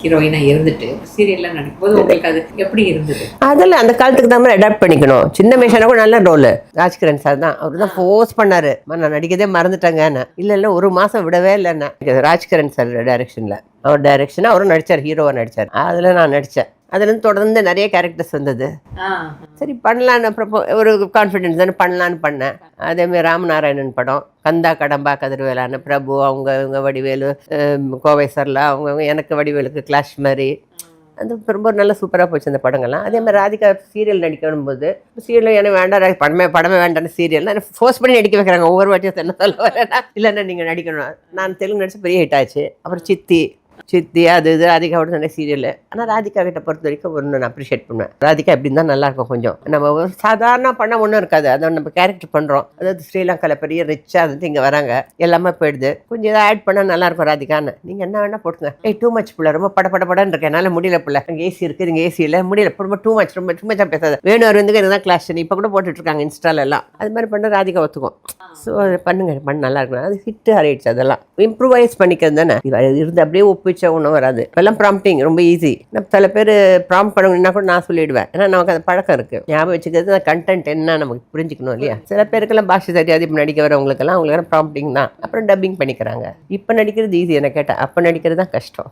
ஹீரோயினா இருந்துட்டு சீரியல்லாம் நடிக்கும்போது உங்களுக்கு அது எப்படி இருந்தது? அதெல்லாம் அந்த காலத்துக்கு தான் அடாப்ட் பண்ணிக்கணும். சின்ன மேஷனா கூட நல்ல ரோல். ராஜ்கிரண் சார் தான், அவர் தான் ஃபோர்ஸ் பண்ணாரு. நான் நடிக்கதே மறந்துட்டேங்க. இல்ல ஒரு மாசம் விடவே இல்லைன்னா ராஜ்கிரண் சார் டைரக்ஷன்ல, அவர் டைரக்ஷன் அவரும் நடிச்சார், ஹீரோவா நடிச்சார். அதுல நான் நடிச்சேன். அதுலேருந்து தொடர்ந்து நிறைய கேரக்டர்ஸ் வந்தது. சரி பண்ணலான்னு அப்புறம் ஒரு கான்ஃபிடென்ஸ் தானே பண்ணலான்னு பண்ணேன். அதேமாதிரி ராமநாராயணன் படம், கந்தா கடம்பா கதிர்வேலான பிரபு, அவங்க வடிவேலு, கோவை சர்லா, அவங்க எனக்கு வடிவேலுக்கு கிளாஷ் மாதிரி, அது ரொம்ப நல்லா சூப்பராக போச்சு அந்த படங்கள்லாம். அதே மாதிரி ராதிகா சீரியல் நடிக்கணும் போது, சீரியல் எனக்கு வேண்டாம், படமே வேண்டாம்னு சீரியல் நான் ஃபோர்ஸ் பண்ணி நடிக்க வைக்கிறாங்க. ஒவ்வொரு வாட்டியும் என்ன சொல்ல வரேன்னா, இல்லைன்னா நீங்கள் நடிக்கணும். நான் தெலுங்கு நடிச்சு பெரிய ஹிட் ஆச்சு. அப்புறம் சித்தி அது இது ராதிகாவோட நல்ல சீரியல். ஆனால் ராதிகா கிட்ட பொறுத்த வரைக்கும் ஒன்று நான் அப்ரிஷியேட் பண்ணுவேன். ராதிகா எப்படி இருந்தால் நல்லாயிருக்கும். கொஞ்சம் நம்ம சாதாரண பண்ண ஒன்றும் இருக்காது. அதை நம்ம கேரக்டர் பண்ணுறோம். அதாவது ஸ்ரீலங்காவில் பெரிய ரிச்சாக இருந்துட்டு இங்கே வராங்க, எல்லாமே போயிடுது. கொஞ்சம் இதை ஆட் பண்ணால் நல்லாயிருக்கும் ராதிகான்னு. நீங்கள் என்ன வேணால் போட்டுங்க. டூ மச் பிள்ளை, ரொம்ப படப்படன்னு இருக்கேன், என்னால் முடியல பிள்ளை. அங்கே ஏசி இருக்குது, இங்கே ஏசி இல்லை, முடியல, ரொம்ப டூ மச்சாக பேசாது. வேணும் அரவிந்துக்கு இதுதான் கிளாஸ் இப்போ கூட போட்டுட்ருக்காங்க இன்ஸ்டாலெல்லாம். அது மாதிரி பண்ண ராதிகா ஒத்துக்கும். ஸோ அதை பண்ண நல்லா இருக்கணும். அது ஹிட்டு ஆயிடுச்சு. அதெல்லாம் இம்ப்ரூவைஸ் பண்ணிக்கிறது தானே. இருந்து அப்படியே ஒப்பிச்ச ஒன்றும் வராது. இப்போல்லாம் ப்ராம்ப்டிங் ரொம்ப ஈஸி. நம்ம சில பேர் ப்ராம்ப்ட் பண்ணணும்னா கூட நான் சொல்லிவிடுவேன். ஏன்னா நமக்கு அந்த பழக்கம் இருக்குது. ஞாபகம் வச்சுக்கிறது அந்த கண்டென்ட் என்ன நமக்கு புரிஞ்சுக்கணும் இல்லையா. சில பேருக்கெல்லாம் பாஷை தெரியாது. இப்போ நடிக்க வரவங்களுக்கெல்லாம் அவங்களுக்கெல்லாம் ப்ராம்ப்டிங் தான். அப்புறம் டப்பிங் பண்ணிக்கிறாங்க. இப்போ நடிக்கிறது ஈஸி. என்ன கேட்டால் அப்போ நடிக்கிறது தான் கஷ்டம்.